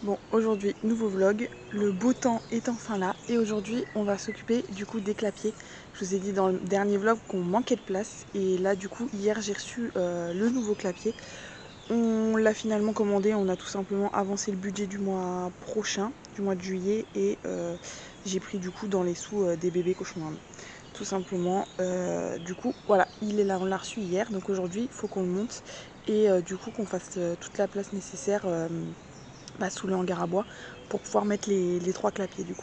Bon, aujourd'hui, nouveau vlog, le beau temps est enfin là et aujourd'hui on va s'occuper du coup des clapiers. Je vous ai dit dans le dernier vlog qu'on manquait de place et là du coup hier j'ai reçu le nouveau clapier. On l'a finalement commandé, on a tout simplement avancé le budget du mois prochain, du mois de juillet et j'ai pris du coup dans les sous des bébés cochons d'Inde. Tout simplement, du coup voilà, il est là, on l'a reçu hier donc aujourd'hui il faut qu'on le monte et du coup qu'on fasse toute la place nécessaire sous le hangar à bois pour pouvoir mettre les trois clapiers du coup.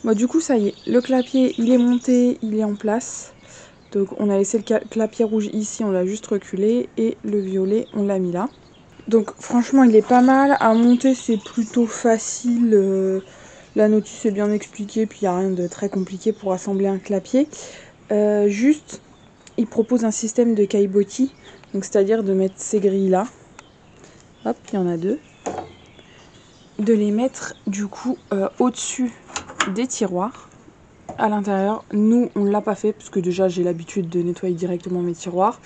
Bon, du coup, ça y est, le clapier, il est monté, il est en place. Donc, on a laissé le clapier rouge ici, on l'a juste reculé. Et le violet, on l'a mis là. Donc, franchement, il est pas mal. À monter, c'est plutôt facile. La notice est bien expliquée, puis il n'y a rien de très compliqué pour assembler un clapier. Juste, il propose un système de caillebotis. Donc, c'est-à-dire de mettre ces grilles-là. Hop, il y en a deux. De les mettre, du coup, au-dessus des tiroirs. À l'intérieur, nous on l'a pas fait parce que déjà j'ai l'habitude de nettoyer directement mes tiroirs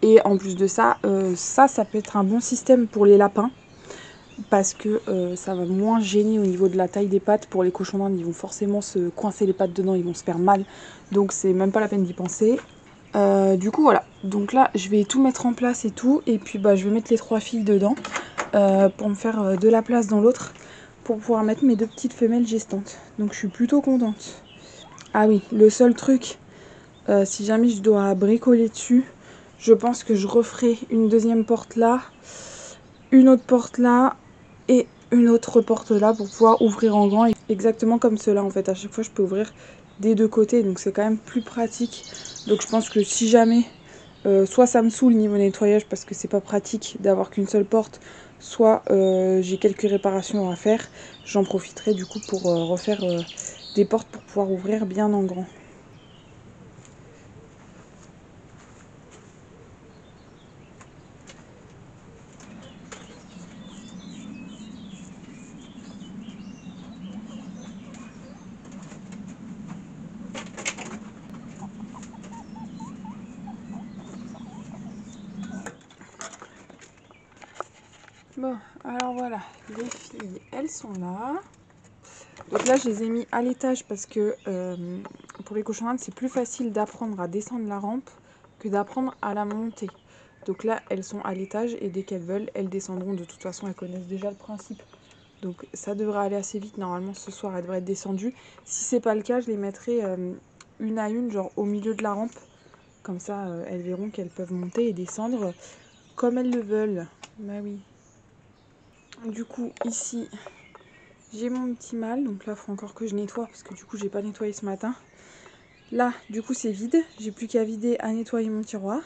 et en plus de ça, ça peut être un bon système pour les lapins parce que ça va moins gêner au niveau de la taille des pattes. Pour les cochons d'Inde, ils vont forcément se coincer les pattes dedans, ils vont se faire mal, donc c'est même pas la peine d'y penser. Du coup voilà, donc là je vais tout mettre en place et tout, et puis bah je vais mettre les 3 filles dedans pour me faire de la place dans l'autre pour pouvoir mettre mes 2 petites femelles gestantes, donc je suis plutôt contente. Ah oui, le seul truc, si jamais je dois bricoler dessus, je pense que je referai une deuxième porte là, une autre porte là et une autre porte là pour pouvoir ouvrir en grand. Exactement comme cela en fait, à chaque fois je peux ouvrir des deux côtés, donc c'est quand même plus pratique. Donc je pense que si jamais, soit ça me saoule niveau nettoyage parce que c'est pas pratique d'avoir qu'une seule porte, soit j'ai quelques réparations à faire, j'en profiterai du coup pour refaire des portes pour pouvoir ouvrir bien en grand. Bon, alors voilà, les filles, elles sont là. Donc là, je les ai mis à l'étage parce que pour les cochons d'Inde, c'est plus facile d'apprendre à descendre la rampe que d'apprendre à la monter. Donc là, elles sont à l'étage et dès qu'elles veulent, elles descendront. De toute façon, elles connaissent déjà le principe. Donc ça devrait aller assez vite. Normalement, ce soir, elles devraient être descendues. Si c'est pas le cas, je les mettrai une à une, genre au milieu de la rampe. Comme ça, elles verront qu'elles peuvent monter et descendre comme elles le veulent. Bah oui. Du coup, ici, j'ai mon petit mal. Donc là, il faut encore que je nettoie parce que du coup, j'ai pas nettoyé ce matin. Là, du coup, c'est vide. J'ai plus qu'à vider, à nettoyer mon tiroir.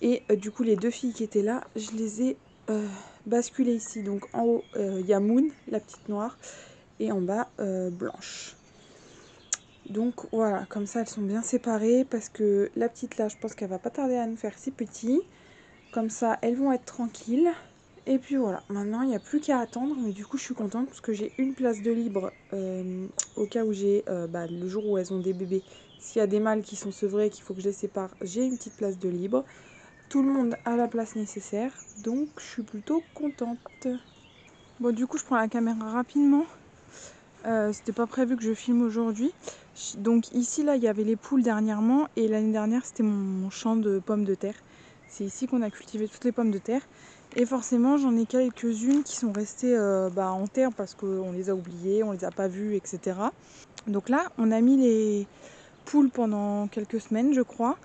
Et du coup, les 2 filles qui étaient là, je les ai basculées ici. Donc en haut, il y a Moon, la petite noire, et en bas, Blanche. Donc voilà, comme ça, elles sont bien séparées parce que la petite là, je pense qu'elle va pas tarder à nous faire si petit. Comme ça, elles vont être tranquilles. Et puis voilà, maintenant il n'y a plus qu'à attendre, mais du coup je suis contente parce que j'ai une place de libre au cas où j'ai, le jour où elles ont des bébés, s'il y a des mâles qui sont sevrés et qu'il faut que je les sépare, j'ai une petite place de libre. Tout le monde a la place nécessaire, donc je suis plutôt contente. Bon, du coup je prends la caméra rapidement, c'était pas prévu que je filme aujourd'hui. Donc ici là il y avait les poules dernièrement et l'année dernière c'était mon champ de pommes de terre. C'est ici qu'on a cultivé toutes les pommes de terre. Et forcément, j'en ai quelques-unes qui sont restées en terre parce qu'on les a oubliées, on les a pas vues, etc. Donc là, on a mis les poules pendant quelques semaines, je crois.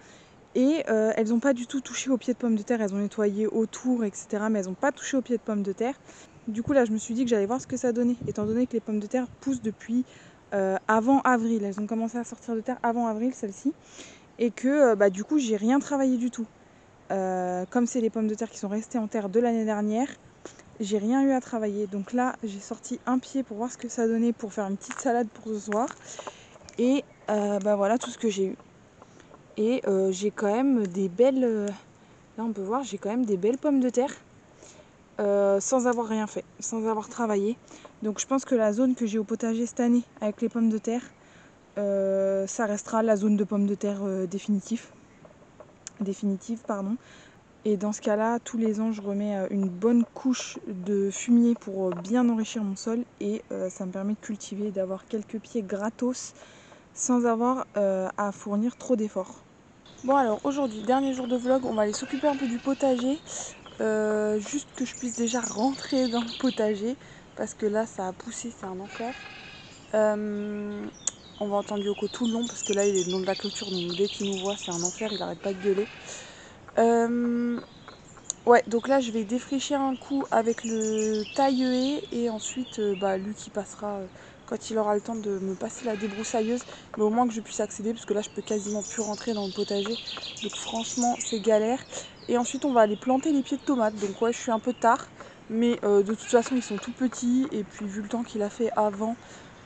Et elles n'ont pas du tout touché aux pieds de pommes de terre. Elles ont nettoyé autour, etc. Mais elles n'ont pas touché aux pieds de pommes de terre. Du coup, là, je me suis dit que j'allais voir ce que ça donnait. Étant donné que les pommes de terre poussent depuis avant avril. Elles ont commencé à sortir de terre avant avril, celles-ci. Et que du coup, j'ai rien travaillé du tout. Comme c'est les pommes de terre qui sont restées en terre de l'année dernière, j'ai rien eu à travailler. Donc là, j'ai sorti un pied pour voir ce que ça donnait pour faire une petite salade pour ce soir. Et voilà tout ce que j'ai eu. Et j'ai quand même des belles... là, on peut voir, j'ai quand même des belles pommes de terre sans avoir rien fait, sans avoir travaillé. Donc je pense que la zone que j'ai au potager cette année avec les pommes de terre, ça restera la zone de pommes de terre définitive. Et dans ce cas-là, tous les ans, je remets une bonne couche de fumier pour bien enrichir mon sol. Et ça me permet de cultiver, d'avoir quelques pieds gratos sans avoir à fournir trop d'efforts. Bon alors, aujourd'hui, dernier jour de vlog, on va aller s'occuper un peu du potager. Juste que je puisse déjà rentrer dans le potager. Parce que là, ça a poussé, c'est un enfer. On va entendre Yoko tout le long parce que là, il est le long de la clôture. Donc dès qu'il nous voit, c'est un enfer, il n'arrête pas de gueuler. Ouais, donc là je vais défricher un coup avec le taille-haie et ensuite lui qui passera quand il aura le temps de me passer la débroussailleuse, mais au moins que je puisse accéder, parce que là je peux quasiment plus rentrer dans le potager, donc franchement c'est galère. Et ensuite on va aller planter les pieds de tomates, donc ouais je suis un peu tard, mais de toute façon ils sont tout petits, et puis vu le temps qu'il a fait avant,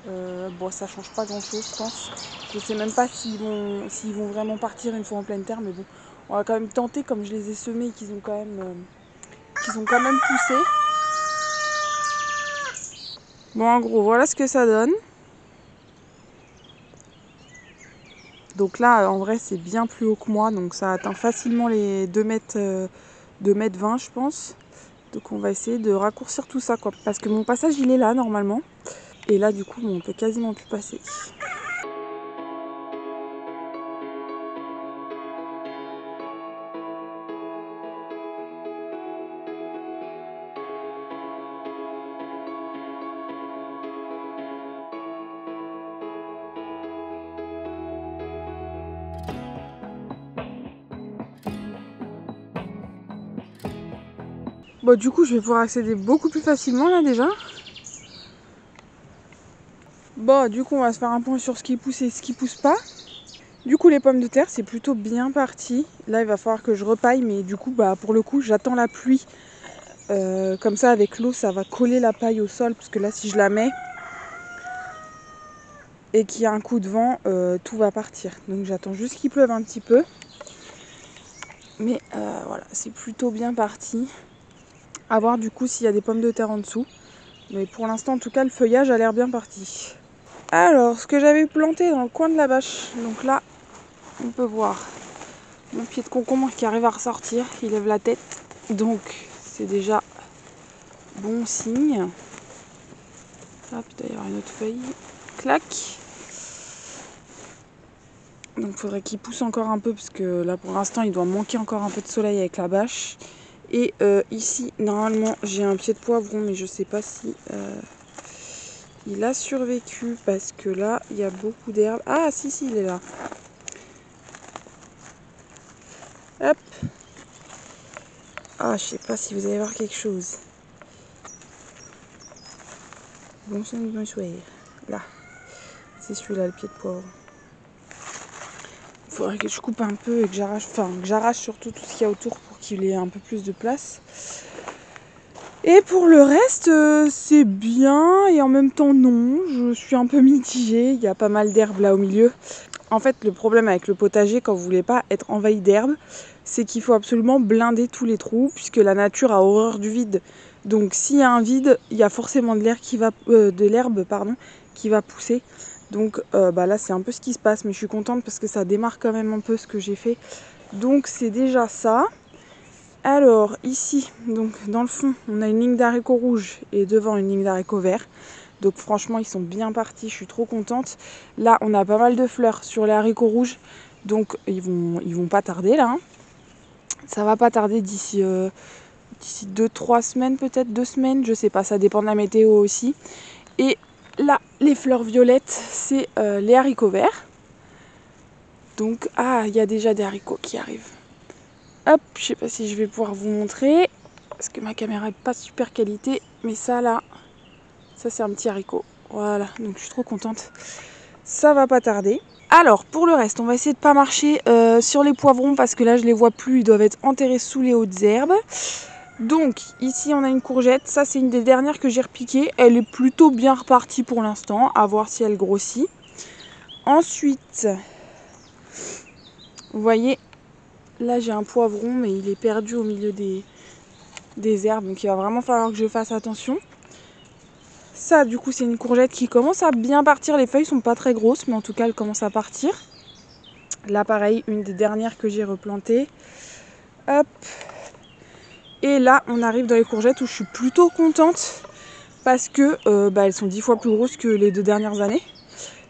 bon ça change pas grand chose je pense. Je sais même pas s'ils vont vraiment partir une fois en pleine terre, mais bon, on va quand même tenter, comme je les ai semés et qu'ils ont quand même poussé. Bon, en gros, voilà ce que ça donne. Donc là, en vrai, c'est bien plus haut que moi. Donc ça atteint facilement les 2 mètres, 2,20 m, je pense. Donc on va essayer de raccourcir tout ça, quoi. Parce que mon passage, il est là, normalement. Et là, du coup, bon, on peut quasiment plus passer. Bon, du coup, je vais pouvoir accéder beaucoup plus facilement, là, déjà. Bon, du coup, on va se faire un point sur ce qui pousse et ce qui pousse pas. Du coup, les pommes de terre, c'est plutôt bien parti. Là, il va falloir que je repaille, mais du coup, bah, pour le coup, j'attends la pluie. Comme ça, avec l'eau, ça va coller la paille au sol, parce que là, si je la mets et qu'il y a un coup de vent, tout va partir. Donc, j'attends juste qu'il pleuve un petit peu. Mais voilà, c'est plutôt bien parti. À voir du coup s'il y a des pommes de terre en dessous. Mais pour l'instant, en tout cas, le feuillage a l'air bien parti. Alors, ce que j'avais planté dans le coin de la bâche, donc là, on peut voir mon pied de concombre qui arrive à ressortir, il lève la tête. Donc, c'est déjà bon signe. Hop, il doit y avoir une autre feuille. Clac. Donc, il faudrait qu'il pousse encore un peu, parce que là, pour l'instant, il doit manquer encore un peu de soleil avec la bâche. Et ici, normalement, j'ai un pied de poivron, mais je sais pas si il a survécu, parce que là, il y a beaucoup d'herbes. Ah, si, il est là. Hop. Ah, je sais pas si vous allez voir quelque chose. Bon sang de bonsoir. Là. C'est celui-là, le pied de poivron. Il faudrait que je coupe un peu et que j'arrache surtout tout ce qu'il y a autour pour qu'il ait un peu plus de place. Et pour le reste, c'est bien et en même temps non. Je suis un peu mitigée. Il y a pas mal d'herbes là au milieu. En fait, le problème avec le potager, quand vous voulez pas être envahi d'herbes, c'est qu'il faut absolument blinder tous les trous, puisque la nature a horreur du vide. Donc s'il y a un vide, il y a forcément de l'herbe qui va pousser. Donc là, c'est un peu ce qui se passe, mais je suis contente parce que ça démarre quand même un peu ce que j'ai fait. Donc c'est déjà ça. Alors ici, donc dans le fond, on a une ligne d'haricots rouges et devant une ligne d'haricots verts. Donc franchement, ils sont bien partis, je suis trop contente. Là, on a pas mal de fleurs sur les haricots rouges, donc ils vont pas tarder là. Hein. Ça va pas tarder d'ici 2-3 semaines, peut-être 2 semaines, je sais pas, ça dépend de la météo aussi. Et là, les fleurs violettes, c'est les haricots verts. Donc, il y a déjà des haricots qui arrivent. Hop, je sais pas si je vais pouvoir vous montrer, parce que ma caméra est pas super qualité, mais ça là, ça c'est un petit haricot. Voilà, donc je suis trop contente. Ça va pas tarder. Alors, pour le reste, on va essayer de pas marcher sur les poivrons, parce que là, je les vois plus, ils doivent être enterrés sous les hautes herbes. Donc, ici, on a une courgette. Ça, c'est une des dernières que j'ai repiquées. Elle est plutôt bien repartie pour l'instant, à voir si elle grossit. Ensuite, vous voyez, là, j'ai un poivron, mais il est perdu au milieu des herbes, donc il va vraiment falloir que je fasse attention. Ça, du coup, c'est une courgette qui commence à bien partir. Les feuilles sont pas très grosses, mais en tout cas, elles commencent à partir. Là, pareil, une des dernières que j'ai replantées. Hop. Et là, on arrive dans les courgettes où je suis plutôt contente parce que elles sont 10 fois plus grosses que les 2 dernières années.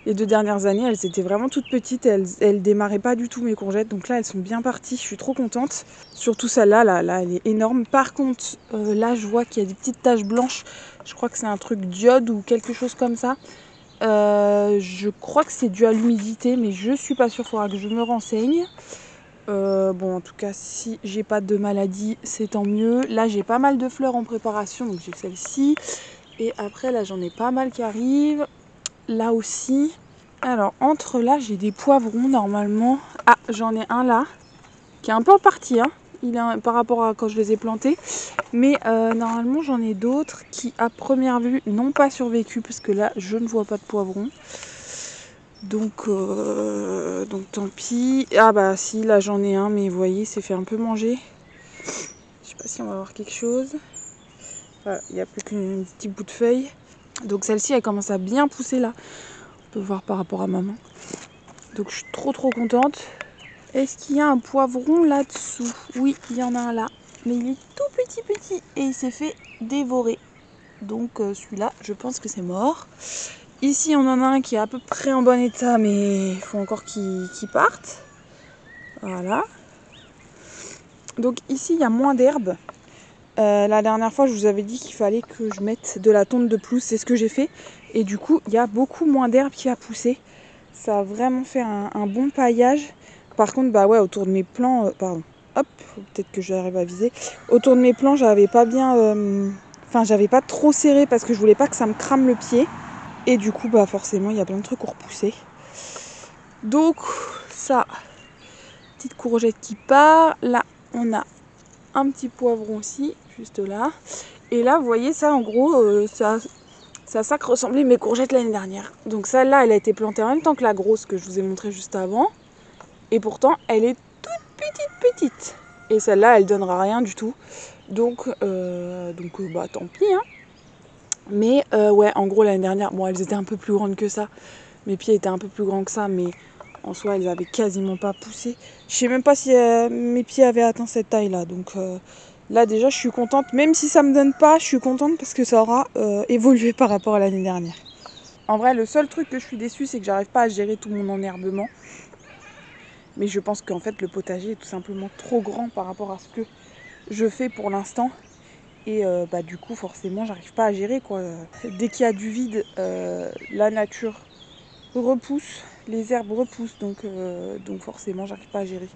Les 2 dernières années, elles étaient vraiment toutes petites et elles démarraient pas du tout mes courgettes. Donc là, elles sont bien parties, je suis trop contente. Surtout celle-là, là, elle est énorme. Par contre, là, je vois qu'il y a des petites taches blanches. Je crois que c'est un truc d'iode ou quelque chose comme ça. Je crois que c'est dû à l'humidité, mais je suis pas sûre, il faudra que je me renseigne. Bon, en tout cas, si j'ai pas de maladie, c'est tant mieux. Là, j'ai pas mal de fleurs en préparation, donc j'ai celle-ci. Et après, là, j'en ai pas mal qui arrivent. là aussi. Alors entre là j'ai des poivrons normalement. Ah, j'en ai un là qui est un peu en partie hein. Il est par rapport à quand je les ai plantés. Mais normalement j'en ai d'autres qui à première vue n'ont pas survécu parce que là je ne vois pas de poivrons. Donc tant pis. Ah bah si, là j'en ai un, mais vous voyez, c'est fait un peu manger. Je sais pas si on va avoir quelque chose. Voilà, il n'y a plus qu'un petit bout de feuille. Donc celle-ci, elle commence à bien pousser là. On peut voir par rapport à maman. Donc je suis trop contente. Est-ce qu'il y a un poivron là-dessous? Oui, il y en a un là. Mais il est tout petit et il s'est fait dévorer. Donc celui-là, je pense que c'est mort. Ici, on en a un qui est à peu près en bon état, mais il faut encore qu'il parte. Voilà. Donc ici, il y a moins d'herbe. La dernière fois, je vous avais dit qu'il fallait que je mette de la tonte de plus. C'est ce que j'ai fait. Et du coup, il y a beaucoup moins d'herbe qui a poussé. Ça a vraiment fait un bon paillage. Par contre, bah ouais, autour de mes plants... pardon. Hop, peut-être que j'arrive à viser. Autour de mes plants, j'avais pas bien... Enfin, j'avais pas trop serré parce que je voulais pas que ça me crame le pied. Et du coup, bah forcément, il y a plein de trucs qui ont repoussé. Donc, ça, petite courgette qui part. Là, on a un petit poivron aussi, juste là. Et là, vous voyez, ça, en gros, ça ressemblait à mes courgettes l'année dernière. Donc celle-là, elle a été plantée en même temps que la grosse que je vous ai montrée juste avant. Et pourtant, elle est toute petite. Et celle-là, elle donnera rien du tout. Donc bah tant pis, hein. Mais ouais, en gros, l'année dernière, bon, elles étaient un peu plus grandes que ça. Mes pieds étaient un peu plus grands que ça, mais en soi, elles avaient quasiment pas poussé. Je sais même pas si mes pieds avaient atteint cette taille-là. Donc là, déjà, je suis contente. Même si ça me donne pas, je suis contente parce que ça aura évolué par rapport à l'année dernière. En vrai, le seul truc que je suis déçue, c'est que j'arrive pas à gérer tout mon enherbement. Mais je pense qu'en fait, le potager est tout simplement trop grand par rapport à ce que je fais pour l'instant. Et bah du coup, forcément, j'arrive pas à gérer, quoi. Dès qu'il y a du vide, la nature repousse, les herbes repoussent, donc forcément j'arrive pas à gérer.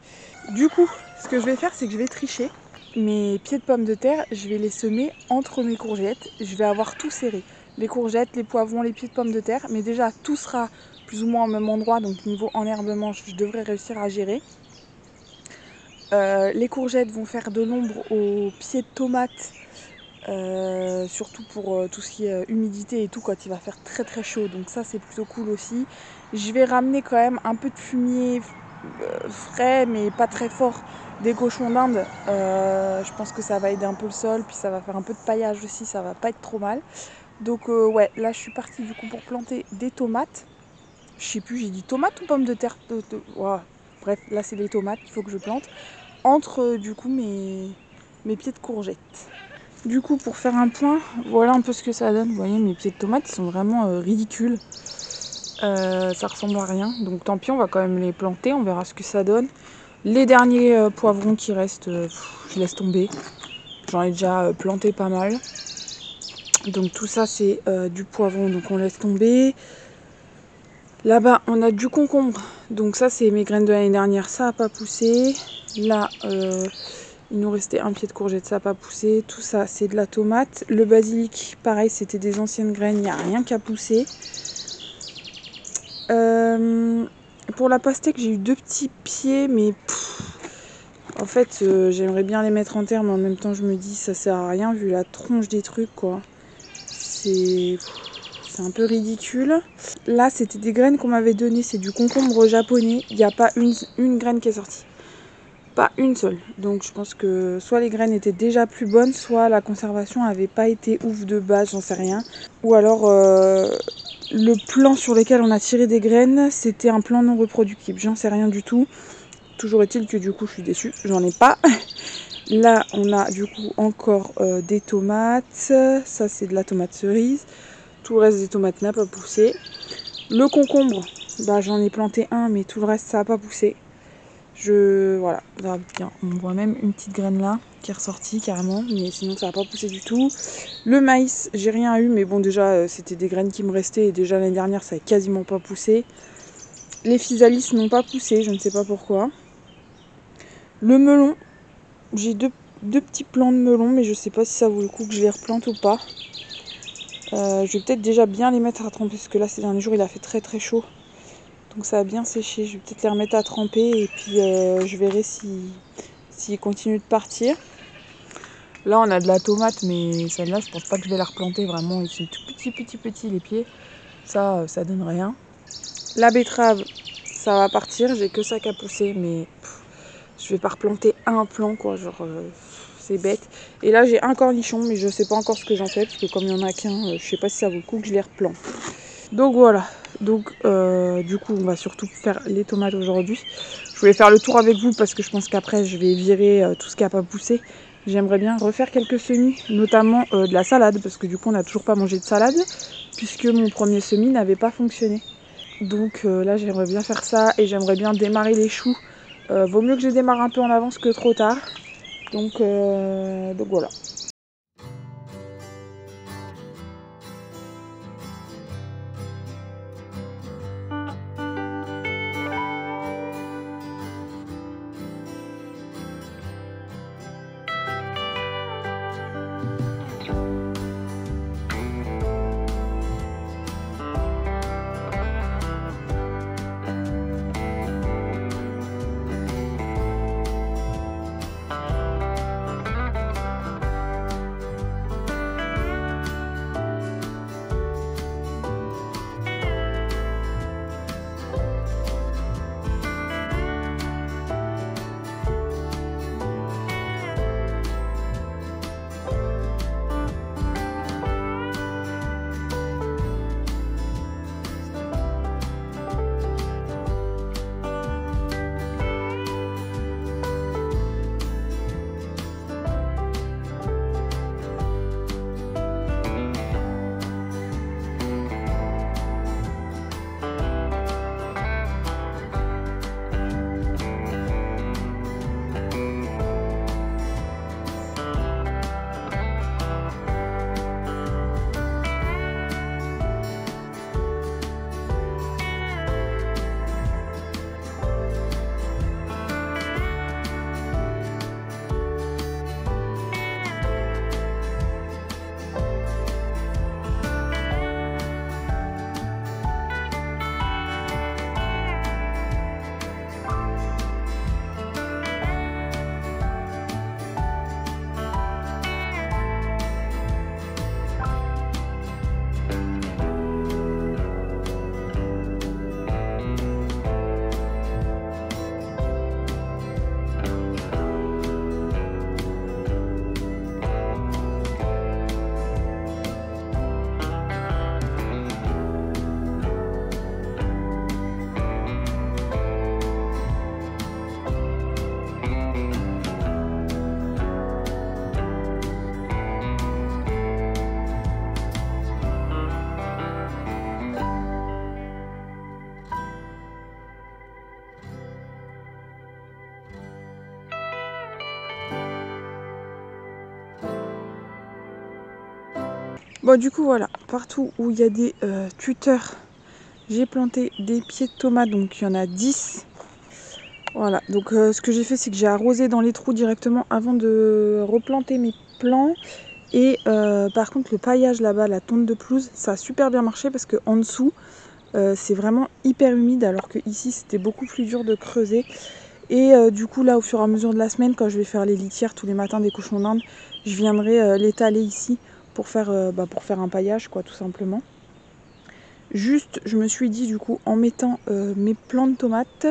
Du coup, ce que je vais faire, c'est que je vais tricher. Mes pieds de pommes de terre, je vais les semer entre mes courgettes. Je vais avoir tout serré. Les courgettes, les poivrons, les pieds de pommes de terre. Mais déjà, tout sera plus ou moins au même endroit. Donc niveau enherbement, je devrais réussir à gérer. Les courgettes vont faire de l'ombre aux pieds de tomates. Surtout pour tout ce qui est humidité et tout quand il va faire très chaud, donc ça c'est plutôt cool aussi. Je vais ramener quand même un peu de fumier frais mais pas très fort des cochons d'Inde. Je pense que ça va aider un peu le sol, puis ça va faire un peu de paillage aussi, ça va pas être trop mal. Donc ouais, là je suis partie du coup pour planter des tomates. Je sais plus, j'ai dit tomates ou pommes de terre wow. Bref, là c'est des tomates qu'il faut que je plante entre du coup mes pieds de courgettes. Du coup, pour faire un point, voilà un peu ce que ça donne. Vous voyez, mes pieds de tomates, ils sont vraiment ridicules. Ça ressemble à rien. Donc tant pis, on va quand même les planter. On verra ce que ça donne. Les derniers poivrons qui restent, je laisse tomber. J'en ai déjà planté pas mal. Donc tout ça, c'est du poivron. Donc on laisse tomber. Là-bas, on a du concombre. Donc ça, c'est mes graines de l'année dernière. Ça n'a pas poussé. Là... il nous restait un pied de courgette, ça n'a pas poussé. Tout ça, c'est de la tomate. Le basilic, pareil, c'était des anciennes graines, il n'y a rien qui a poussé. Pour la pastèque, j'ai eu 2 petits pieds, mais en fait, j'aimerais bien les mettre en terre, mais en même temps, je me dis, ça sert à rien vu la tronche des trucs, quoi. C'est un peu ridicule. Là, c'était des graines qu'on m'avait données, c'est du concombre japonais. Il n'y a pas une graine qui est sortie. Pas une seule. Donc je pense que soit les graines étaient déjà plus bonnes, soit la conservation avait pas été ouf de base, j'en sais rien. Ou alors le plan sur lequel on a tiré des graines, c'était un plan non reproductible. J'en sais rien du tout. Toujours est-il que du coup je suis déçue, j'en ai pas. Là on a du coup encore des tomates. Ça c'est de la tomate cerise. Tout le reste des tomates n'a pas poussé. Le concombre, bah j'en ai planté un mais tout le reste ça n'a pas poussé. Voilà, on voit même une petite graine là qui est ressortie carrément, mais sinon ça n'a pas poussé du tout. Le maïs, j'ai rien eu, mais bon déjà c'était des graines qui me restaient et déjà l'année dernière ça n'a quasiment pas poussé. Les physalis n'ont pas poussé, je ne sais pas pourquoi. Le melon, j'ai deux petits plants de melon, mais je sais pas si ça vaut le coup que je les replante ou pas. Je vais peut-être déjà bien les mettre à tremper parce que là ces derniers jours il a fait très chaud. Donc ça a bien séché. Je vais peut-être les remettre à tremper et puis je verrai s'ils continuent de partir. Là on a de la tomate mais celle-là je pense pas que je vais la replanter vraiment. Ils sont tout petits les pieds. Ça donne rien. La betterave ça va partir. J'ai que ça qu'à pousser mais je vais pas replanter un plant quoi. Genre c'est bête. Et là j'ai un cornichon mais je sais pas encore ce que j'en fais parce que comme il y en a qu'un, je sais pas si ça vaut le coup que je les replante. Donc voilà, donc du coup on va surtout faire les tomates aujourd'hui. Je voulais faire le tour avec vous parce que je pense qu'après je vais virer tout ce qui n'a pas poussé. J'aimerais bien refaire quelques semis, notamment de la salade parce que du coup on n'a toujours pas mangé de salade puisque mon premier semis n'avait pas fonctionné. Donc là j'aimerais bien faire ça et j'aimerais bien démarrer les choux. Vaut mieux que je démarre un peu en avance que trop tard. Donc voilà. Bon du coup voilà, partout où il y a des tuteurs, j'ai planté des pieds de tomates, donc il y en a 10. Voilà, donc ce que j'ai fait c'est que j'ai arrosé dans les trous directement avant de replanter mes plants. Et par contre le paillage là-bas, la tonte de pelouse, ça a super bien marché parce qu'en dessous c'est vraiment hyper humide alors que ici c'était beaucoup plus dur de creuser. Et du coup là au fur et à mesure de la semaine, quand je vais faire les litières tous les matins des cochons d'Inde, je viendrai l'étaler ici pour faire un paillage quoi tout simplement. Juste je me suis dit du coup en mettant mes plants de tomates,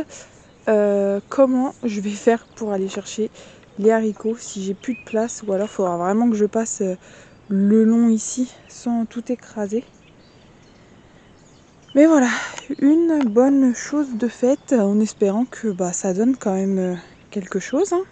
comment je vais faire pour aller chercher les haricots si j'ai plus de place, ou alors il faudra vraiment que je passe le long ici sans tout écraser. Mais voilà, une bonne chose de faite en espérant que ça donne quand même quelque chose, hein.